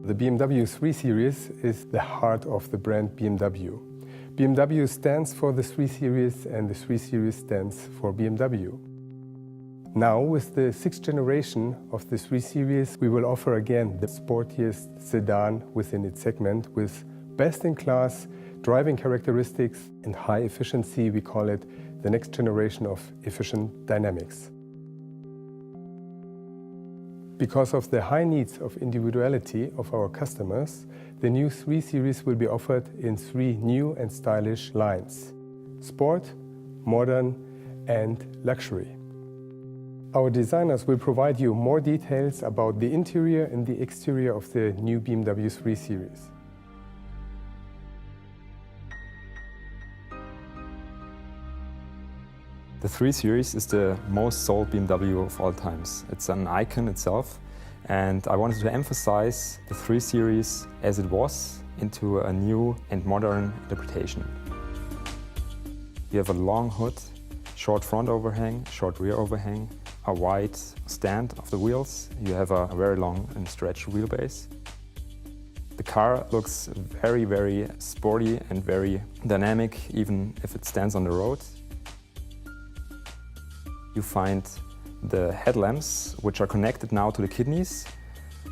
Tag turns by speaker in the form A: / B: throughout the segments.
A: The BMW 3 Series is the heart of the brand BMW. BMW stands for the 3 Series and the 3 Series stands for BMW. Now, with the 6th generation of the 3 Series, we will offer again the sportiest sedan within its segment with best-in-class driving characteristics and high efficiency. We call it the next generation of efficient dynamics. Because of the high needs of individuality of our customers, the new 3 Series will be offered in 3 new and stylish lines: Sport, Modern and Luxury. Our designers will provide you more details about the interior and the exterior of the new BMW 3 Series.
B: The 3 Series is the most sold BMW of all times. It's an icon itself, and I wanted to emphasize the 3 Series as it was into a new and modern interpretation. You have a long hood, short front overhang, short rear overhang, a wide stand of the wheels. You have a very long and stretched wheelbase. The car looks very, very sporty and very dynamic, even if it stands on the road. You find the headlamps, which are connected now to the kidneys.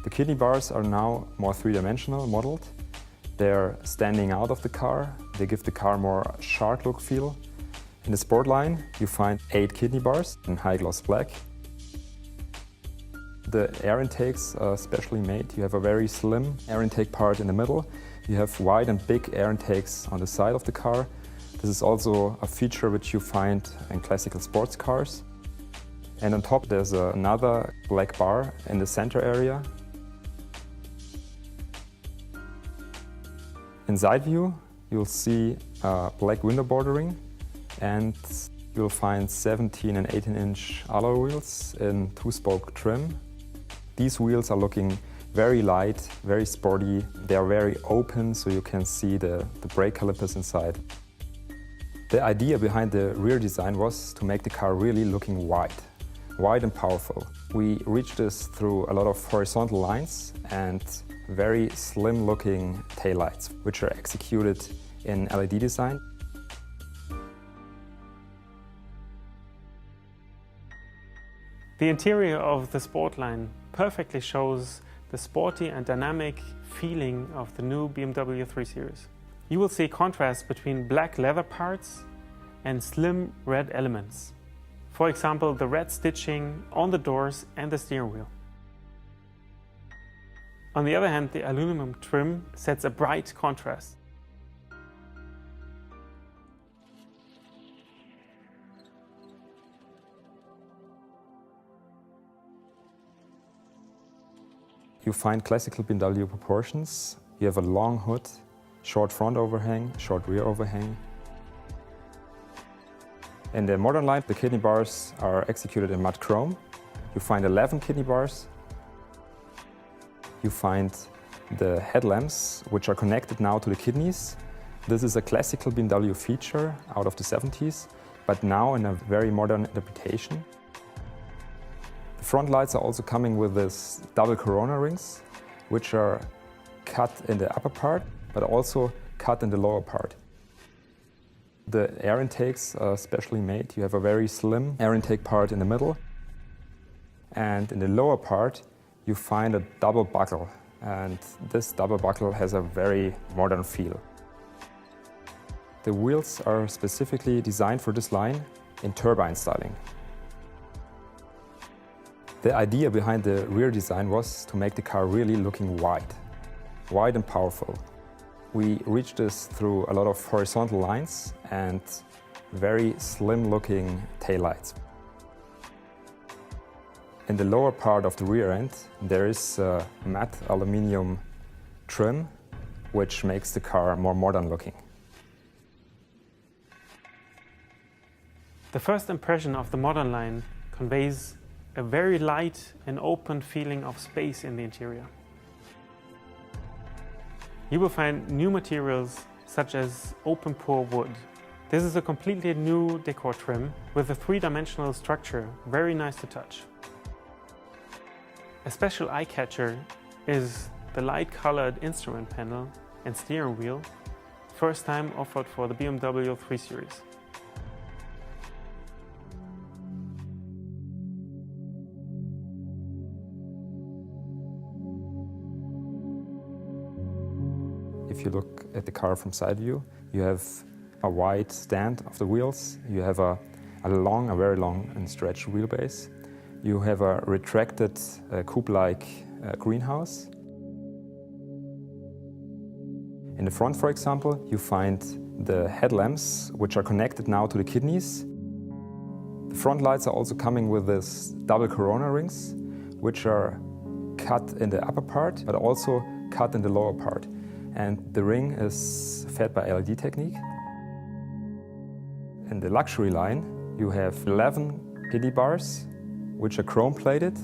B: The kidney bars are now more three-dimensional modeled. They're standing out of the car. They give the car more sharp look feel. In the sport line, you find 8 kidney bars in high gloss black. The air intakes are specially made. You have a very slim air intake part in the middle. You have wide and big air intakes on the side of the car. This is also a feature which you find in classical sports cars. And on top there's another black bar in the center area. In side view, you'll see black window bordering, and you'll find 17 and 18-inch alloy wheels in 2-spoke trim. These wheels are looking very light, very sporty. They are very open, so you can see the brake calipers inside. The idea behind the rear design was to make the car really looking wide and powerful. We reached this through a lot of horizontal lines and very slim-looking taillights, which are executed in LED design.
C: The interior of the Sportline perfectly shows the sporty and dynamic feeling of the new BMW 3 Series. You will see contrast between black leather parts and slim red elements. For example, the red stitching on the doors and the steering wheel. On the other hand, the aluminum trim sets a bright contrast.
B: You find classical BMW proportions. You have a long hood, short front overhang, short rear overhang. In the modern line, the kidney bars are executed in matte chrome. You find 11 kidney bars. You find the headlamps, which are connected now to the kidneys. This is a classical BMW feature out of the 70s, but now in a very modern interpretation. The front lights are also coming with this double corona rings, which are cut in the upper part, but also cut in the lower part. The air intakes are specially made. You have a very slim air intake part in the middle. And in the lower part, you find a double buckle. And this double buckle has a very modern feel. The wheels are specifically designed for this line in turbine styling. The idea behind the rear design was to make the car really looking wide and powerful. We reached this through a lot of horizontal lines and very slim-looking taillights. In the lower part of the rear end, there is a matte aluminium trim, which makes the car more modern looking.
C: The first impression of the modern line conveys a very light and open feeling of space in the interior. You will find new materials such as open pore wood. This is a completely new decor trim with a three-dimensional structure, very nice to touch. A special eye-catcher is the light-colored instrument panel and steering wheel, first time offered for the BMW 3 Series.
B: If you look at the car from side view, you have a wide stand of the wheels, you have a very long and stretched wheelbase, you have a retracted coupe-like greenhouse. In the front, for example, you find the headlamps, which are connected now to the kidneys. The front lights are also coming with this double corona rings, which are cut in the upper part, but also cut in the lower part. And the ring is fed by LED technique. In the luxury line, you have 11 kidney bars, which are chrome-plated.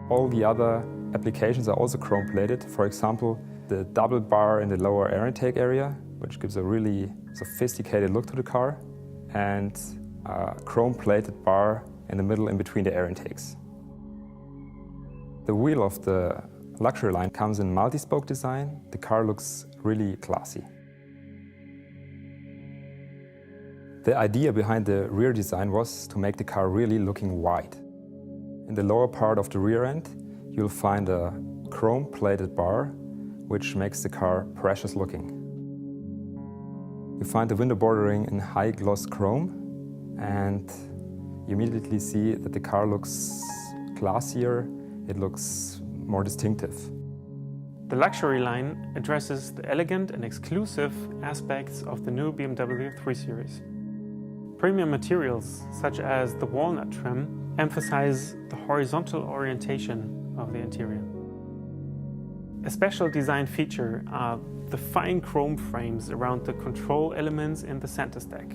B: All the other applications are also chrome-plated. For example, the double bar in the lower air intake area, which gives a really sophisticated look to the car, and a chrome-plated bar in the middle in between the air intakes. The wheel of the luxury line comes in multi-spoke design. The car looks really classy. The idea behind the rear design was to make the car really looking wide. In the lower part of the rear end, you'll find a chrome-plated bar, which makes the car precious looking. You find the window bordering in high gloss chrome, and you immediately see that the car looks classier, it looks more distinctive.
C: The luxury line addresses the elegant and exclusive aspects of the new BMW 3 Series. Premium materials, such as the walnut trim, emphasize the horizontal orientation of the interior. A special design feature are the fine chrome frames around the control elements in the center stack.